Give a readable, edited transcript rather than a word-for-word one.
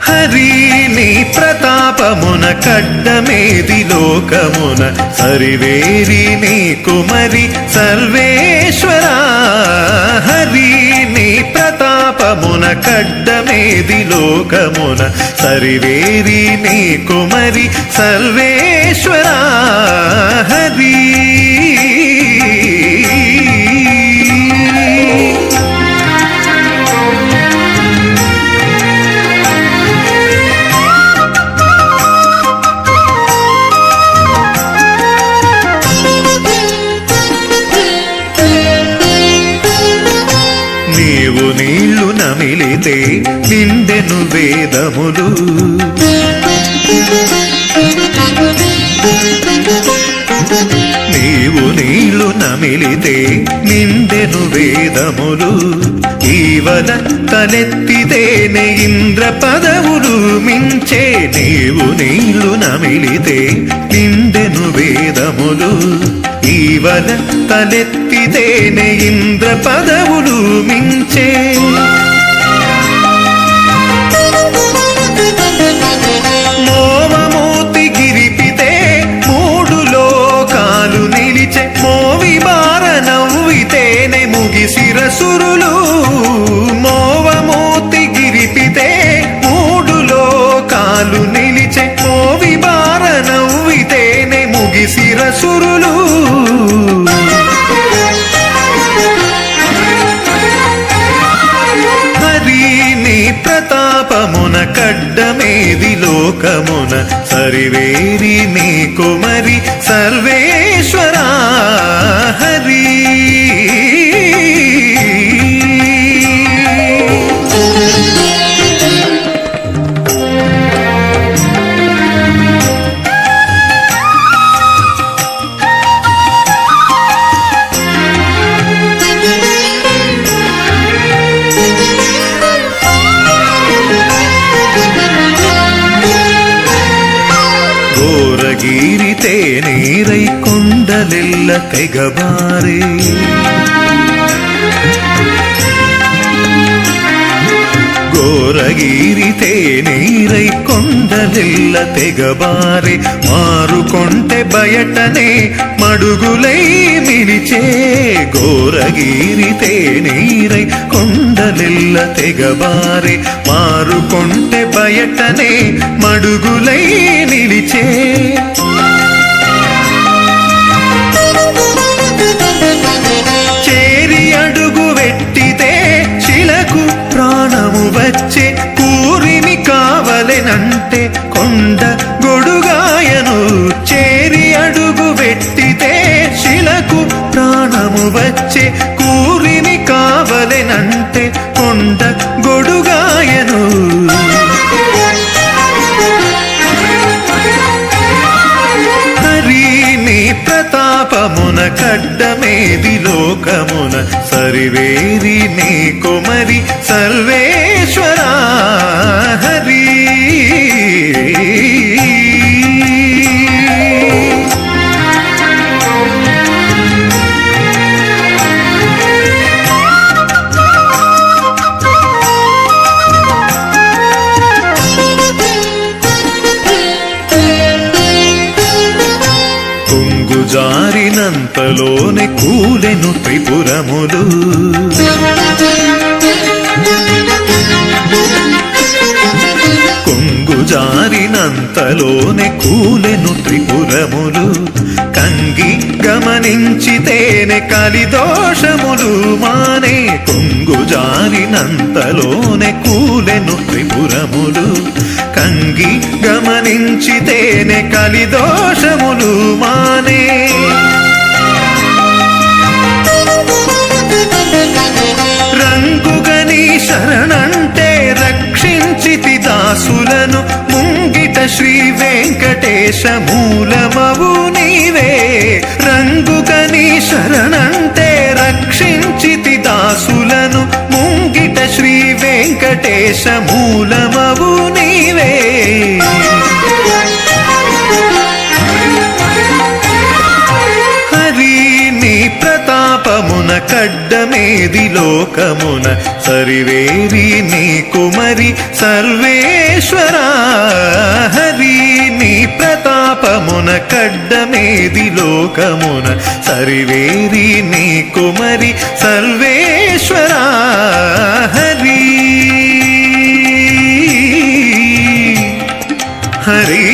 హరి నీ ప్రతాపమున కడ్డమేది లోకమున సరివేరి నీ కుమరి సర్వేశ్వరా. హరి నీ ప్రతాపమున కడ్డమేది లోకమున సరివేరి నీ కుమరి సర్వేశ్వరా. హరి నీవు నీళ్లు నమిలితే నిండెను వేదములు. నీవు నీళ్లు నమిలితే నిండెను వేదములు. ఈవల తలెత్తితేనే ఇంద్ర పదవులు మించే. నీవు నీళ్లు నమిలితే నిండెను వేదములు. ఈవల తలెత్తితేనే ఇంద్ర పదవులు మించే. మోవమూర్తి గిరిపితే మూడు లోకాలు నిలిచే. మోవి బార నవ్వితేనే ముగి శిరసురులు. మోవమూర్తి గిరిపితే మూడు లోకాలు నిలిచే. మోవి బార నవ్వితేనే ముగి శిరసురులు. హరి నీ ప్రతాపమున కడ్డమేది లోకమున సరివేరి నీ కుమరి సర్వేశ్వరా. హరి ఘోరగిరితే నీరై కొండలెల్ల తెగబారే. ఘోరగిరితే నీరై కొండలెల్ల తెగబారే. మారుకొంటె బయటనే మడుగులై మిలిచే. ఘోరగిరితే నీరై కొండలెల్ల తెగబారే. మారుకొంటె బయటనే మడుగులై నిలిచే. చేరి అడుగు వెట్టితే శిలకు ప్రాణము వచ్చే. కూరిమి కావలెనంటే కొండ గొడుగాయను. చేరి అడుగు వెట్టితే శిలకు ప్రాణము వచ్చే. కూరిమి కావలెనంటే కొండ గొడుగాయను. హరి నీ ప్రతాపమున కడ్డమేది లోకమున సరివేరి నీ కుమరి సర్వేశ్వరా. హరి జారినంతలోనే కూలెను త్రిపురములు. కొంగు జారినంతలోనే కూలెను త్రిపురములు. కంగి గమనించితేనే కలిదోషములు మానే. కొంగు జారినంతలోనే కూలెను త్రిపురములు. కంగి గమనించితేనే కలిదోషములు మానే. రంగుగని శరణంటే రక్షించితి దాసులను. ముంగిట శ్రీ వెంకటేశ మూలమవు నీవే. రంగుగని శరణంటే రక్షించితి దాసులను. ముంగిట శ్రీ వెంకటేశ మూలమవు నీవే. హరి నీ ప్రతాపమున కడ్డ కడ్డమేది లోకమున సరివేరి నీ కుమరి సర్వేశ్వరా హరి నీ ప్రతాపమున కడ్డమేది లోకమున సరివేరి నీ కుమరి సర్వేశ్వరా హరి హరి